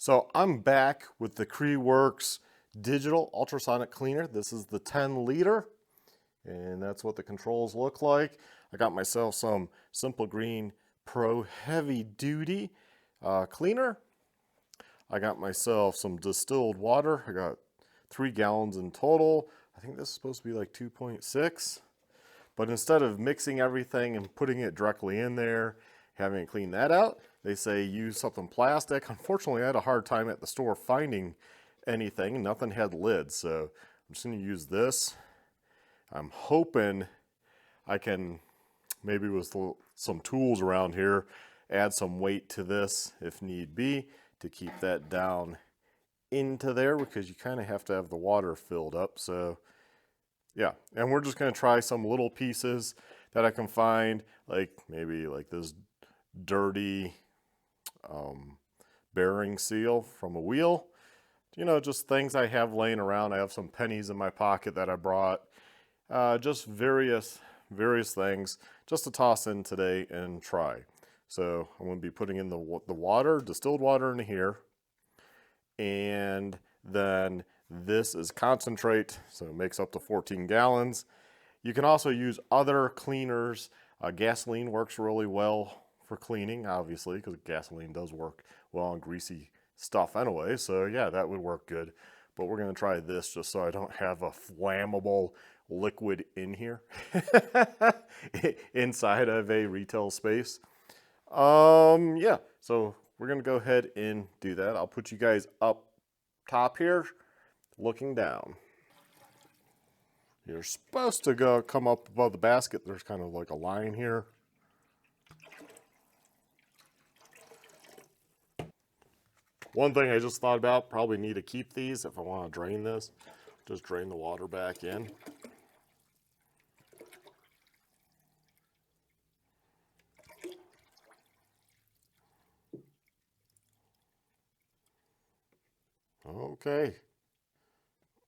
So I'm back with the CREWORKS digital ultrasonic cleaner. This is the 10 liter, and that's what the controls look like. I got myself some Simple Green Pro heavy duty cleaner. I got myself some distilled water. I got 3 gallons in total. I think this is supposed to be like 2.6. But instead of mixing everything and putting it directly in there, having it clean that out, they say use something plastic. Unfortunately, I had a hard time at the store finding anything. Nothing had lids, so I'm just going to use this. I'm hoping I can, maybe with some tools around here, add some weight to this if need be to keep that down into there, because you kind of have to have the water filled up. So yeah, and we're just going to try some little pieces that I can find, like maybe like this dirty bearing seal from a wheel. You know, just things I have laying around. I have some pennies in my pocket that I brought. Just various things just to toss in today and try. So I'm going to be putting in the water, distilled water in here, and then this is concentrate, so it makes up to 14 gallons. You can also use other cleaners. Gasoline works really well for cleaning, obviously, because gasoline does work well on greasy stuff anyway. So yeah, that would work good. But we're going to try this just so I don't have a flammable liquid in here inside of a retail space. Yeah, so we're going to go ahead and do that. I'll put you guys up top here looking down. You're supposed to come up above the basket. There's kind of like a line here. One thing I just thought about, probably need to keep these if I want to drain this. Just drain the water back in. Okay.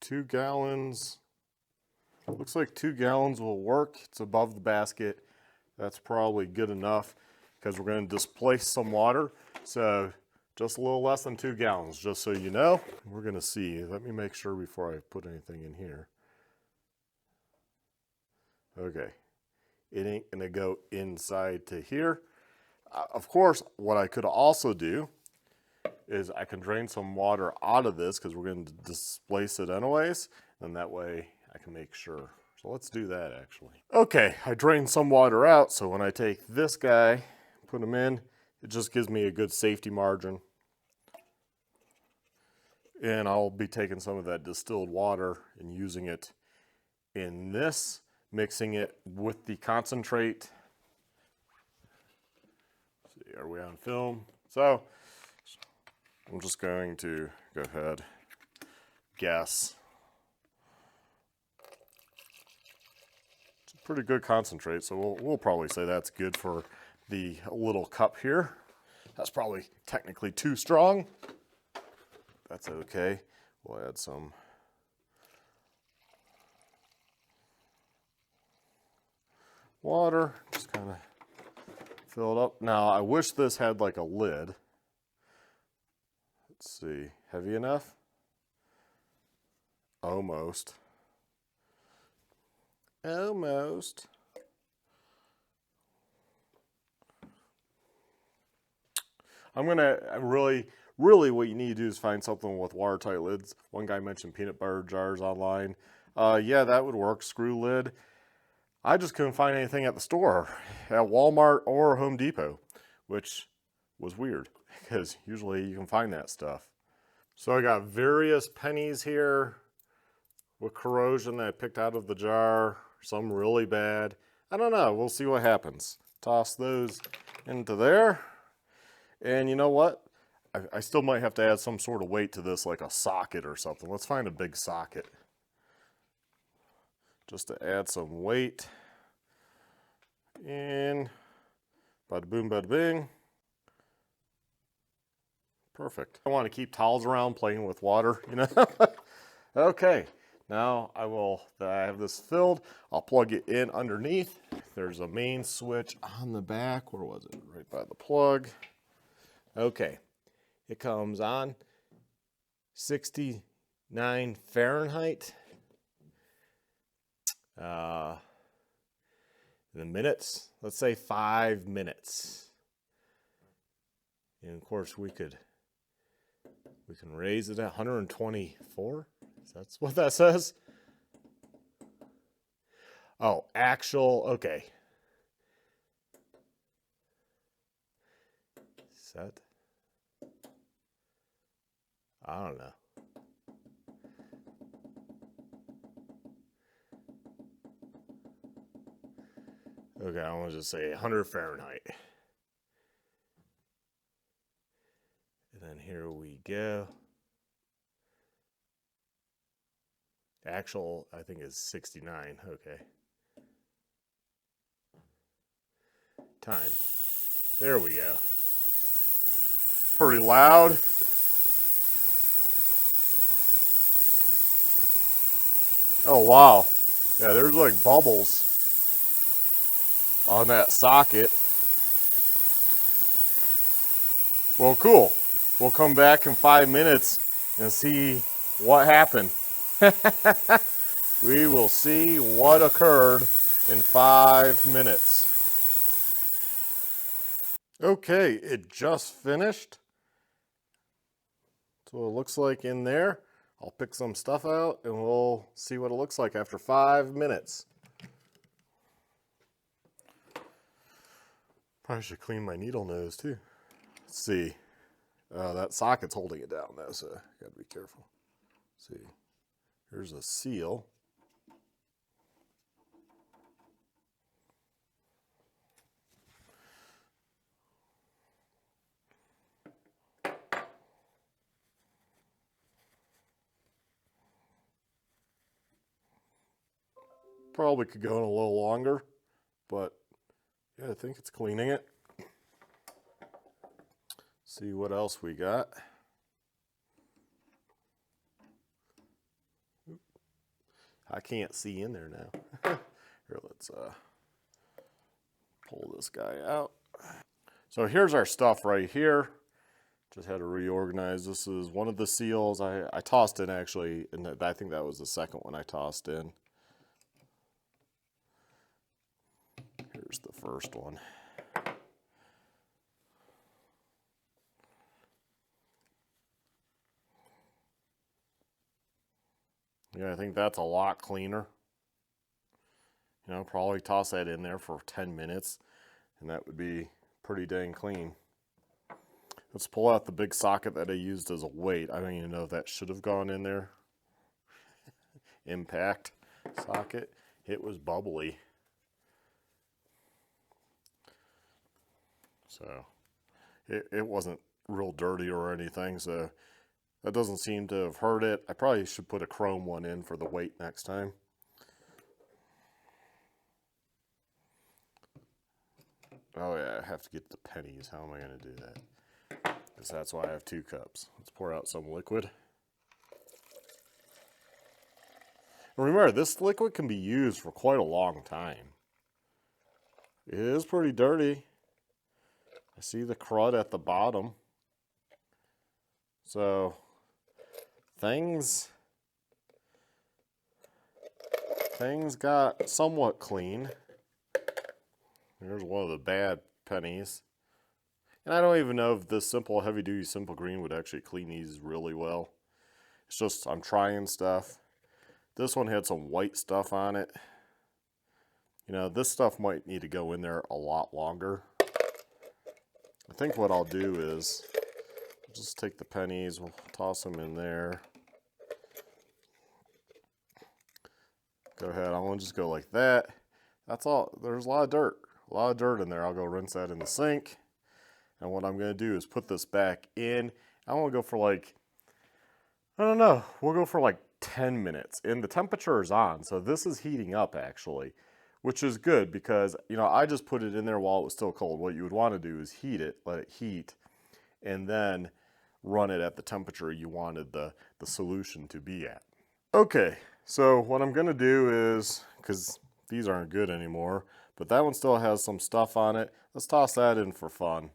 2 gallons. Looks like 2 gallons will work. It's above the basket. That's probably good enough because we're going to displace some water. So just a little less than 2 gallons, just so you know. We're going to see. Let me make sure before I put anything in here. Okay. It ain't going to go inside to here. Of course, what I could also do is I can drain some water out of this because we're going to displace it anyways. And that way I can make sure. So let's do that actually. Okay, I drained some water out. So when I take this guy, put him in, it just gives me a good safety margin. And I'll be taking some of that distilled water and using it in this, mixing it with the concentrate. Let's see, are we on film? So I'm just going to go ahead, guess. It's a pretty good concentrate, so we'll probably say that's good for the little cup here. That's probably technically too strong. That's okay. We'll add some water, just kind of fill it up. Now, I wish this had like a lid. Let's see, heavy enough? Almost. Almost. Really what you need to do is find something with watertight lids. One guy mentioned peanut butter jars online. Yeah, that would work, screw lid. I just couldn't find anything at the store, at Walmart or Home Depot, which was weird because usually you can find that stuff. So I got various pennies here with corrosion that I picked out of the jar, some really bad. I don't know, we'll see what happens. Toss those into there. And you know what? I still might have to add some sort of weight to this, like a socket or something. Let's find a big socket just to add some weight. And bada boom, bada bing. Perfect. I want to keep towels around playing with water, you know. Okay, now I have this filled. I'll plug it in underneath. There's a main switch on the back. Where was it? Right by the plug. Okay. it comes on 69 Fahrenheit. The minutes, let's say 5 minutes. And of course we can raise it at 124. That's what that says. Oh, actual, okay. Set. I don't know. Okay, I want to just say 100 Fahrenheit. And then here we go. Actual, I think, is 69. Okay. Time. There we go. Pretty loud. Oh, wow. Yeah, there's like bubbles on that socket. Well, cool. We'll come back in 5 minutes and see what happened. We will see what occurred in 5 minutes. Okay, it just finished. So it looks like in there. I'll pick some stuff out and we'll see what it looks like after 5 minutes. Probably should clean my needle nose too. Let's see. That socket's holding it down though, so gotta be careful. Let's see. Here's a seal. Probably could go in a little longer, but yeah, I think it's cleaning it. See what else we got. I can't see in there now. Here, let's pull this guy out. So here's our stuff right here. Just had to reorganize. This is one of the seals I tossed in actually, and I think that was the second one I tossed in. Here's the first one. Yeah, I think that's a lot cleaner. You know, probably toss that in there for 10 minutes and that would be pretty dang clean. Let's pull out the big socket that I used as a weight. I don't even know if that should have gone in there. Impact socket. It was bubbly. So it wasn't real dirty or anything, so that doesn't seem to have hurt it. I probably should put a chrome one in for the weight next time. Oh yeah, I have to get the pennies. How am I going to do that? Because that's why I have 2 cups. Let's pour out some liquid. And remember, this liquid can be used for quite a long time. It is pretty dirty. I see the crud at the bottom. So things got somewhat clean. Here's one of the bad pennies. And I don't even know if this simple heavy duty simple green would actually clean these really well. It's just I'm trying stuff. This one had some white stuff on it. You know, this stuff might need to go in there a lot longer. I think what I'll do is just take the pennies, we'll toss them in there. Go ahead, I want to just go like that. That's all. There's a lot of dirt in there. I'll go rinse that in the sink. And what I'm going to do is put this back in. I want to go for like, I don't know, we'll go for like 10 minutes. And the temperature is on, so this is heating up actually, which is good because, you know, I just put it in there while it was still cold. What you would want to do is heat it, let it heat, and then run it at the temperature you wanted the solution to be at. Okay, so what I'm going to do is, because these aren't good anymore, but that one still has some stuff on it. Let's toss that in for fun.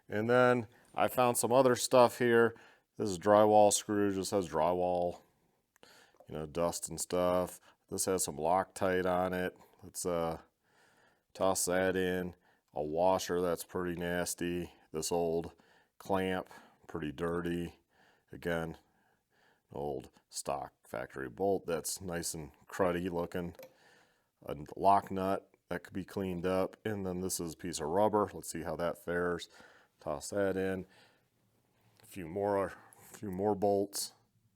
And then I found some other stuff here. This is drywall screw, just has drywall, you know, dust and stuff. This has some Loctite on it. Let's toss that in. A washer that's pretty nasty. This old clamp, pretty dirty. Again, old stock factory bolt that's nice and cruddy looking. A lock nut that could be cleaned up. And then this is a piece of rubber. Let's see how that fares. Toss that in. A few more bolts,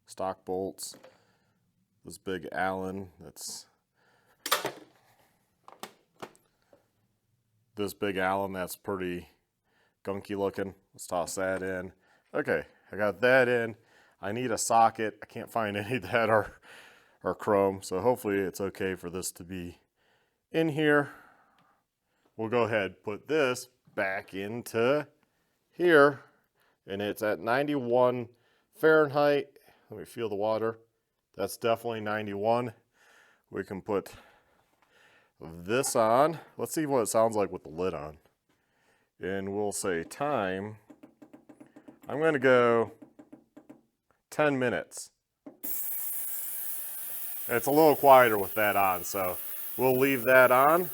stock bolts. This big Allen that's pretty gunky looking. Let's toss that in. Okay, I got that in. I need a socket. I can't find any that are chrome, so hopefully it's okay for this to be in here. We'll go ahead and put this back into here, and it's at 91 Fahrenheit. Let me feel the water. That's definitely 91. We can put this on. Let's see what it sounds like with the lid on. And we'll say time. I'm going to go 10 minutes. It's a little quieter with that on, so we'll leave that on.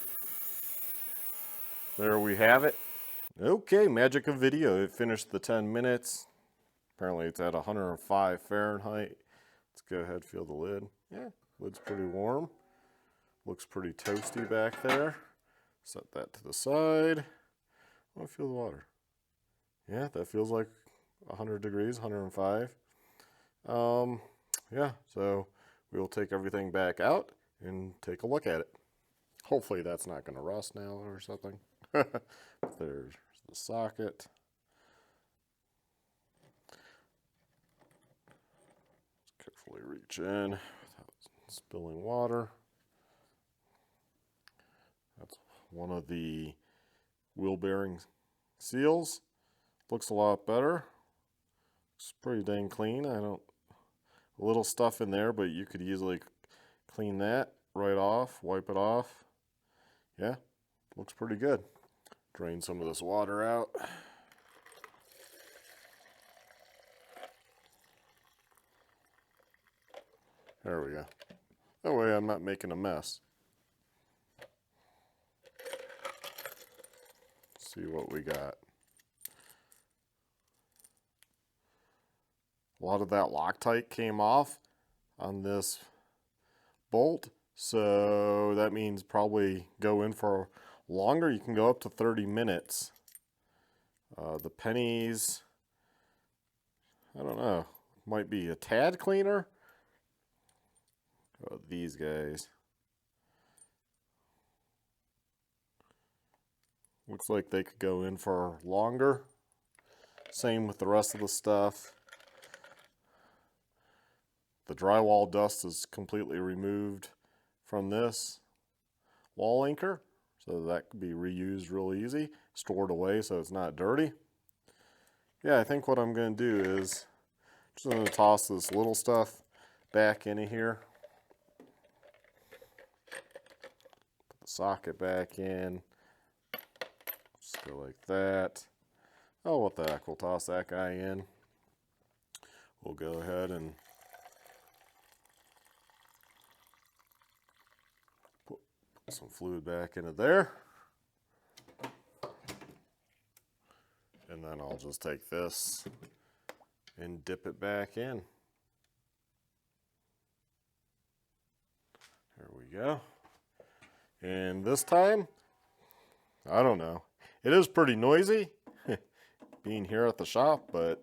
There we have it. Okay, magic of video. It finished the 10 minutes. Apparently it's at 105 Fahrenheit. Let's go ahead and feel the lid. Yeah, lid's pretty warm. Looks pretty toasty back there. Set that to the side. I want to feel the water. Yeah, that feels like 100 degrees, 105. Yeah, so we will take everything back out and take a look at it. Hopefully that's not going to rust now or something. There's the socket. Carefully reach in without spilling water. That's one of the wheel bearing seals. Looks a lot better. It's pretty dang clean. A little stuff in there, but you could easily clean that right off, wipe it off. Yeah, looks pretty good. Drain some of this water out. There we go. That way I'm not making a mess. Let's see what we got. A lot of that Loctite came off on this bolt, so that means probably go in for longer. You can go up to 30 minutes. The pennies, I don't know, might be a tad cleaner. Oh, these guys. Looks like they could go in for longer. Same with the rest of the stuff. The drywall dust is completely removed from this wall anchor, so that could be reused real easy, stored away so it's not dirty. Yeah, I think what I'm going to do is just going to toss this little stuff back into here. Put the socket back in. Just go like that. Oh, what the heck, we'll toss that guy in. We'll go ahead and put some fluid back into there. And then I'll just take this and dip it back in. There we go. And this time, I don't know. It is pretty noisy being here at the shop, but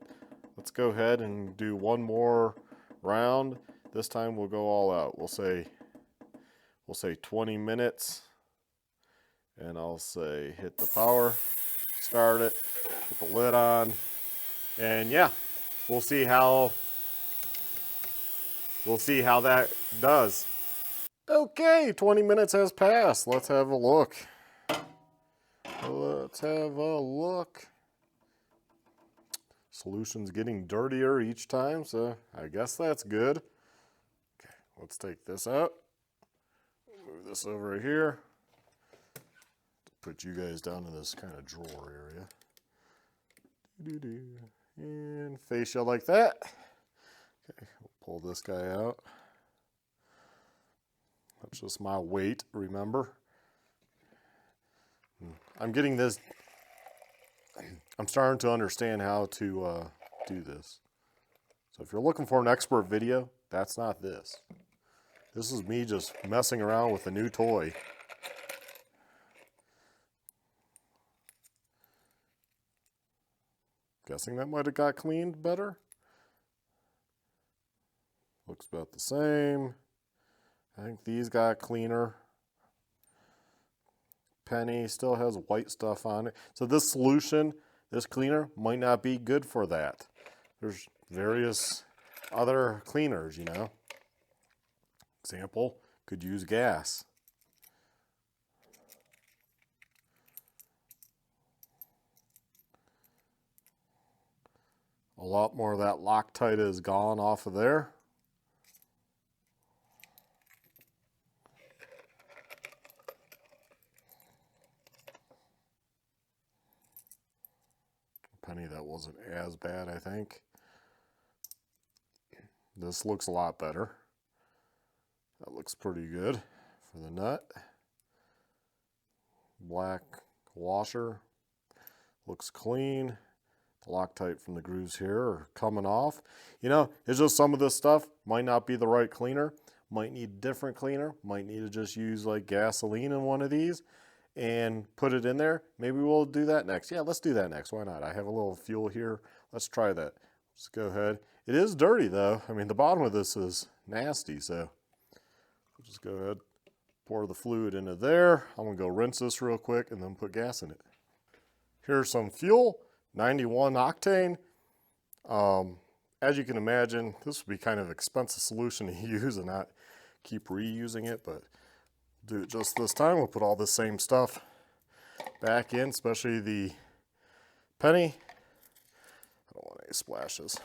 let's go ahead and do one more round. This time we'll go all out. We'll say 20 minutes, and I'll say hit the power, start it, put the lid on, and yeah, we'll see how that does. Okay, 20 minutes has passed. Let's have a look. Let's have a look. Solution's getting dirtier each time, so I guess that's good. Okay, let's take this out. Move this over here. Put you guys down in this kind of drawer area. And fascia like that. Okay, we'll pull this guy out. That's just my weight, remember? I'm getting this, I'm starting to understand how to do this. So if you're looking for an expert video, that's not this. This is me just messing around with a new toy. Guessing that might have got cleaned better. Looks about the same. I think these got cleaner. Penny still has white stuff on it. So this solution, this cleaner, might not be good for that. There's various other cleaners, you know. Example, could use gas. A lot more of that Loctite is gone off of there. Penny, that wasn't as bad, I think. This looks a lot better. That looks pretty good for the nut. Black washer. Looks clean. The Loctite from the grooves here are coming off. You know, it's just some of this stuff might not be the right cleaner. Might need a different cleaner. Might need to just use like gasoline in one of these and put it in there. Maybe we'll do that next. Yeah, let's do that next. Why not? I have a little fuel here. Let's try that. Let's go ahead. It is dirty though. I mean, the bottom of this is nasty, so we'll just go ahead, pour the fluid into there. I'm gonna go rinse this real quick and then put gas in it. Here's some fuel, 91 octane. As you can imagine, this would be kind of an expensive solution to use and not keep reusing it, but do it just this time. We'll put all the same stuff back in, especially the penny. I don't want any splashes.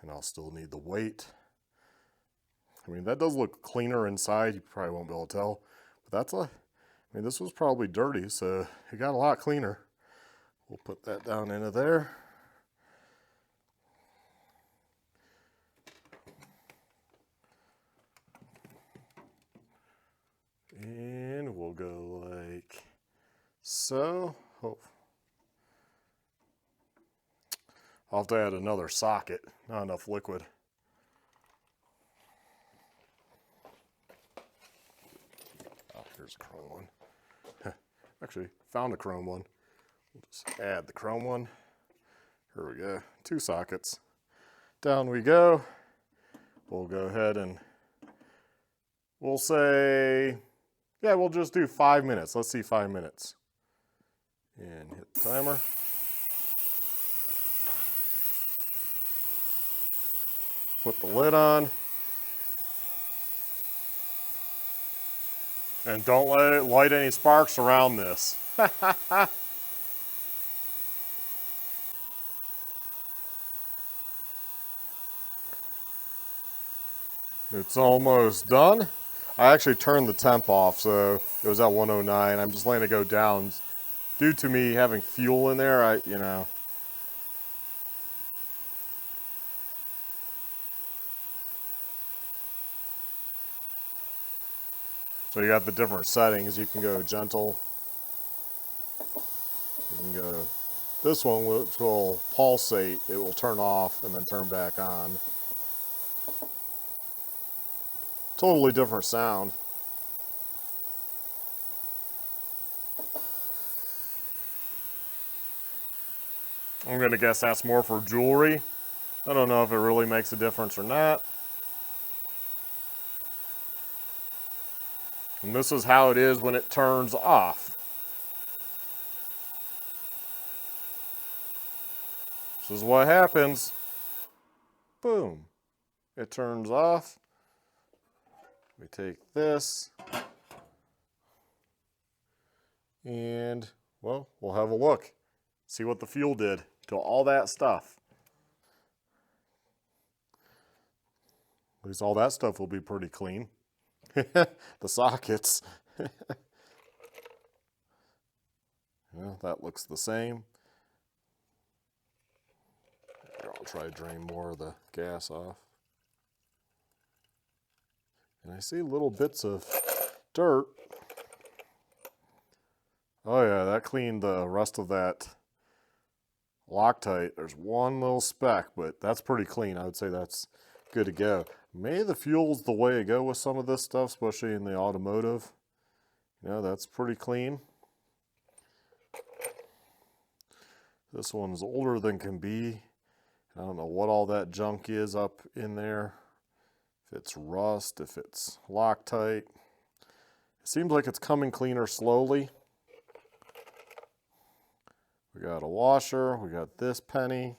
And I'll still need the weight. I mean, that does look cleaner inside. You probably won't be able to tell, but that's I mean, this was probably dirty, so it got a lot cleaner. We'll put that down into there. And we'll go like so. Oh. I'll have to add another socket, not enough liquid. Oh, here's a chrome one. Actually, found a chrome one. We'll just add the chrome one. Here we go, 2 sockets. Down we go. We'll go ahead and we'll say, yeah, we'll just do 5 minutes. Let's see 5 minutes. And hit the timer. Put the lid on. And don't let it light any sparks around this. It's almost done. I actually turned the temp off, so it was at 109. I'm just letting it go down. Due to me having fuel in there, you know. So you got the different settings. You can go gentle. You can go this one, which will pulsate. It will turn off and then turn back on. Totally different sound. I'm going to guess that's more for jewelry. I don't know if it really makes a difference or not. And this is how it is when it turns off. This is what happens. Boom. It turns off. We take this. And, well, we'll have a look. See what the fuel did to all that stuff. At least all that stuff will be pretty clean. The sockets. You know, that looks the same. I'll try to drain more of the gas off. And I see little bits of dirt. Oh yeah, that cleaned the rest of that Loctite. There's one little speck, but that's pretty clean. I would say that's good to go. Maybe the fuel's the way to go with some of this stuff, especially in the automotive. You know, that's pretty clean. This one's older than can be. I don't know what all that junk is up in there. If it's rust, if it's Loctite. It seems like it's coming cleaner slowly. We got a washer, we got this penny.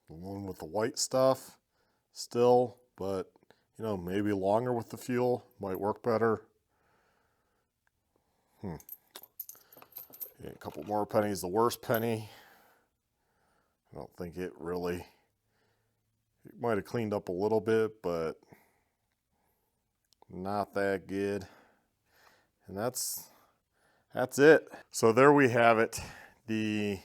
The one with the white stuff still, but you know, maybe longer with the fuel might work better. Yeah, a couple more pennies. The worst penny, I don't think it really, it might have cleaned up a little bit, but not that good. And that's it. So there we have it, the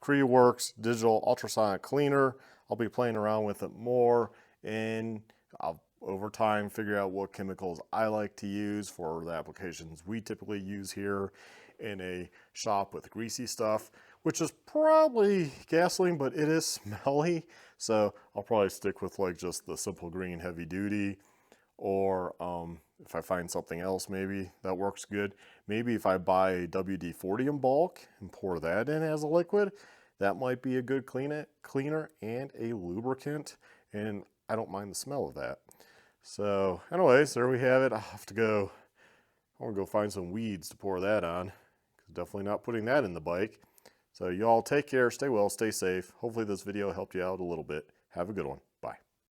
CREWORKS digital ultrasonic cleaner. I'll be playing around with it more, and I'll over time figure out what chemicals I like to use for the applications we typically use here in a shop with greasy stuff, which is probably gasoline, but it is smelly. So I'll probably stick with like just the simple green heavy duty, or if I find something else maybe that works good, maybe if I buy a WD-40 in bulk and pour that in as a liquid, that might be a good cleaner and a lubricant, and I don't mind the smell of that. So anyways, there we have it. I want to go find some weeds to pour that on. Definitely not putting that in the bike. So you all take care, stay well, stay safe. Hopefully this video helped you out a little bit. Have a good one.